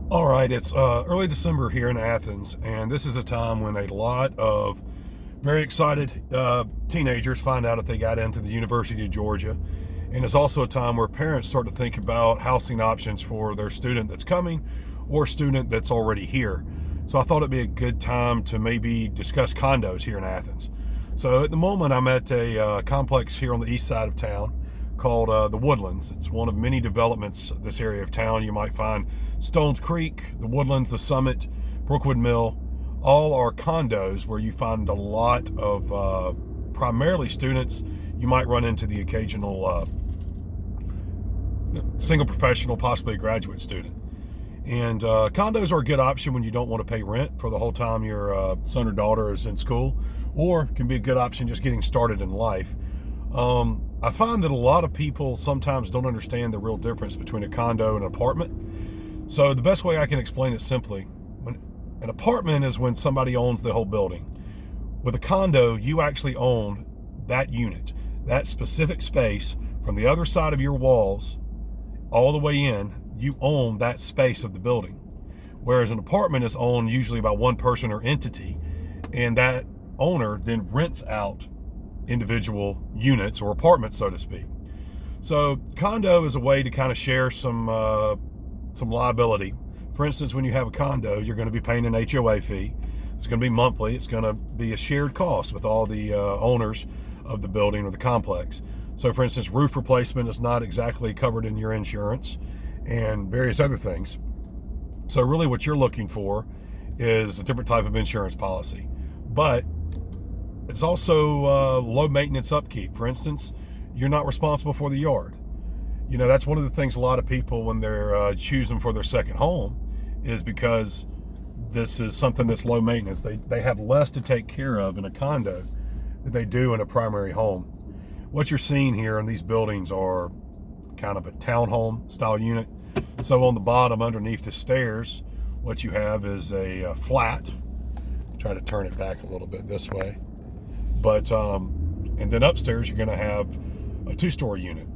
All right, it's early December here in Athens, and this is a time when a lot of very excited teenagers find out if they got into the University of Georgia. And it's also a time where parents start to think about housing options for their student that's coming or student that's already here. So I thought it'd be a good time to maybe discuss condos here in Athens. So at the moment, I'm at a complex here on the east side of town called the Woodlands. It's one of many developments this area of town. You might find Stones Creek, the Woodlands, the Summit, Brookwood Mill. All are condos where you find a lot of primarily students. You might run into the occasional single professional, possibly a graduate student. And condos are a good option when you don't want to pay rent for the whole time your son or daughter is in school, or can be a good option just getting started in life. I find that a lot of people sometimes don't understand the real difference between a condo and an apartment. So the best way I can explain it simply, when an apartment is when somebody owns the whole building. With a condo, you actually own that unit, that specific space from the other side of your walls all the way in. You own that space of the building. Whereas an apartment is owned usually by one person or entity, and that owner then rents out individual units or apartments, so to speak. So condo is a way to kind of share some liability. For instance, when you have a condo, you're going to be paying an HOA fee. It's going to be monthly. It's going to be a shared cost with all the owners of the building or the complex. So for instance, roof replacement is not exactly covered in your insurance and various other things. So really what you're looking for is a different type of insurance policy. But it's also low maintenance upkeep. For instance, you're not responsible for the yard. You know, that's one of the things a lot of people, when they're choosing for their second home, is because this is something that's low maintenance. They have less to take care of in a condo than they do in a primary home. What you're seeing here in these buildings are kind of a townhome style unit. So on the bottom, underneath the stairs, what you have is a flat. Try to turn it back a little bit this way. But and then upstairs you're going to have a two-story unit.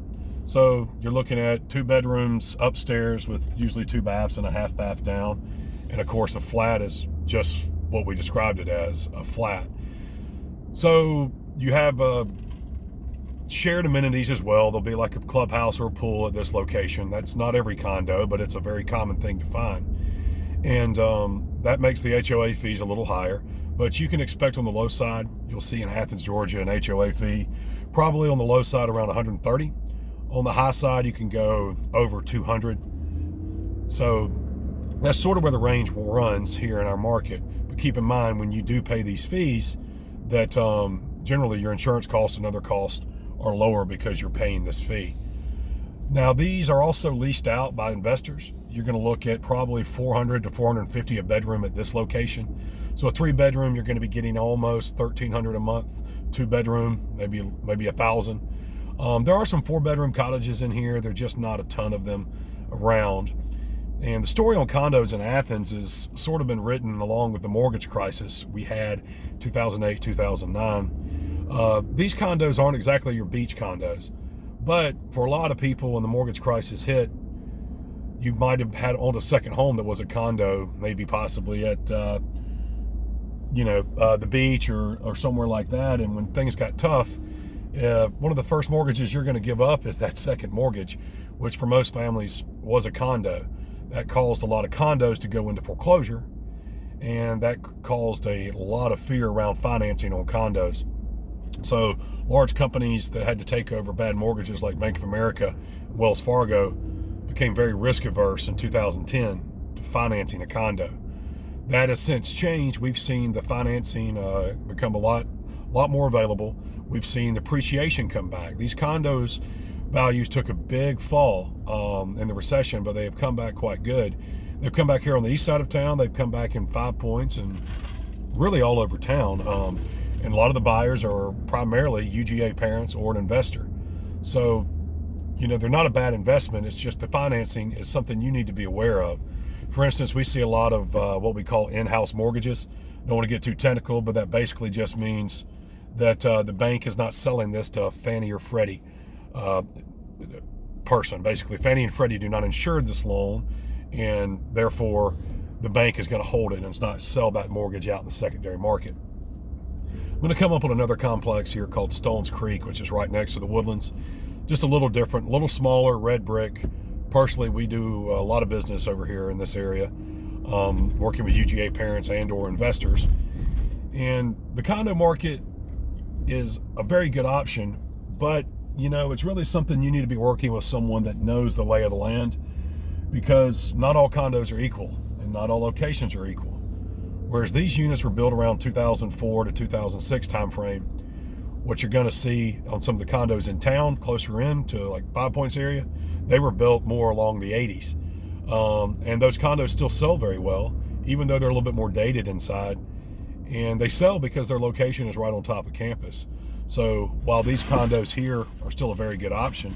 So you're looking at 2 bedrooms upstairs with usually 2 baths and a half bath down. And of course a flat is just what we described it as, a flat. So you have shared amenities as well. There'll be like a clubhouse or a pool at this location. That's not every condo, but it's a very common thing to find. And that makes the HOA fees a little higher. But you can expect on the low side, you'll see in Athens, Georgia, an HOA fee probably on the low side around 130. On the high side, you can go over 200. So that's sort of where the range runs here in our market. But keep in mind, when you do pay these fees, that generally your insurance costs and other costs are lower because you're paying this fee. Now, these are also leased out by investors. You're going to look at probably 400 to 450 a bedroom at this location. So a 3-bedroom, you're going to be getting almost $1,300 a month. 2-bedroom, maybe 1,000. There are some 4-bedroom cottages in here. There's just not a ton of them around. And the story on condos in Athens has sort of been written along with the mortgage crisis we had 2008, 2009. These condos aren't exactly your beach condos. But for a lot of people, when the mortgage crisis hit, you might have had owned a second home that was a condo, maybe possibly at the beach or somewhere like that. And when things got tough, one of the first mortgages you're going to give up is that second mortgage, which for most families was a condo. That caused a lot of condos to go into foreclosure, and that caused a lot of fear around financing on condos. So large companies that had to take over bad mortgages like Bank of America, Wells Fargo, became very risk averse in 2010 to financing a condo. That has since changed. We've seen the financing become a lot more available. We've seen the appreciation come back. These condos values took a big fall in the recession, but they have come back quite good. They've come back here on the east side of town. They've come back in 5 Points and really all over town. And a lot of the buyers are primarily UGA parents or an investor. So, they're not a bad investment. It's just the financing is something you need to be aware of. For instance, we see a lot of what we call in-house mortgages. Don't want to get too technical, but that basically just means that the bank is not selling this to a Fannie or Freddie person. Basically, Fannie and Freddie do not insure this loan, and therefore the bank is going to hold it and it's not sell that mortgage out in the secondary market. I'm going to come up on another complex here called Stones Creek, which is right next to the Woodlands. Just a little different, a little smaller, red brick. Personally, we do a lot of business over here in this area, working with UGA parents and or investors. And the condo market is a very good option, but it's really something you need to be working with someone that knows the lay of the land, because not all condos are equal and not all locations are equal. Whereas these units were built around 2004 to 2006 timeframe, what you're going to see on some of the condos in town, closer in to like 5 Points area, they were built more along the 80s. And those condos still sell very well, even though they're a little bit more dated inside. And they sell because their location is right on top of campus. So while these condos here are still a very good option,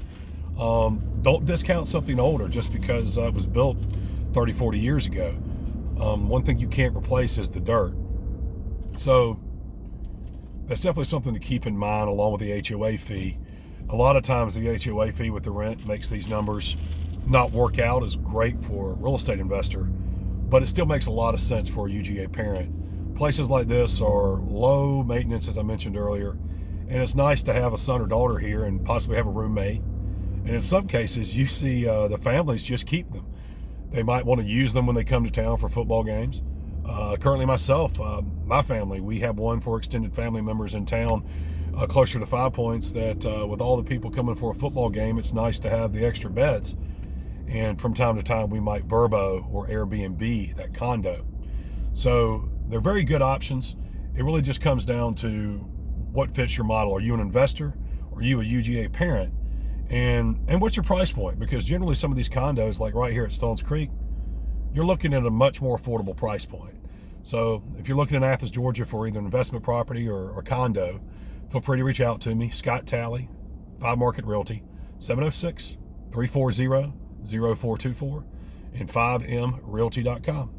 don't discount something older just because it was built 30, 40 years ago. One thing you can't replace is the dirt. So that's definitely something to keep in mind, along with the HOA fee. A lot of times the HOA fee with the rent makes these numbers not work out as great for a real estate investor, but it still makes a lot of sense for a UGA parent. Places like this are low maintenance, as I mentioned earlier, and it's nice to have a son or daughter here and possibly have a roommate. And in some cases, you see the families just keep them. They might want to use them when they come to town for football games. Currently myself, my family, we have one for extended family members in town closer to 5 Points that with all the people coming for a football game, it's nice to have the extra beds. And from time to time, we might Verbo or Airbnb that condo. So they're very good options. It really just comes down to what fits your model. Are you an investor? Or are you a UGA parent? And what's your price point? Because generally some of these condos, like right here at Stones Creek, you're looking at a much more affordable price point. So if you're looking in Athens, Georgia for either an investment property or condo, feel free to reach out to me, Scott Talley, 5 Market Realty, 706-340-0424, and 5mrealty.com.